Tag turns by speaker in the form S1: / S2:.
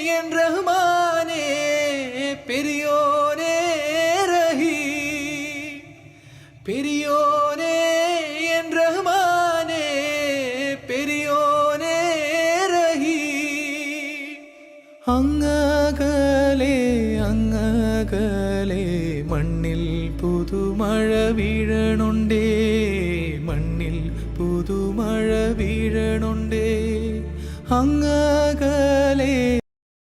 S1: என் ரஹ்மானே பெரியோனே ரஹி பெரியோனே என் ரஹ்மானே பெரியோனே ரஹி അങ്ങകലെ അങ്ങകലെ മണ്ണിൽ പുതുമഴ വീഴണുണ്ടേ മണ്ണിൽ പുതുമഴ വീഴണുണ്ടേ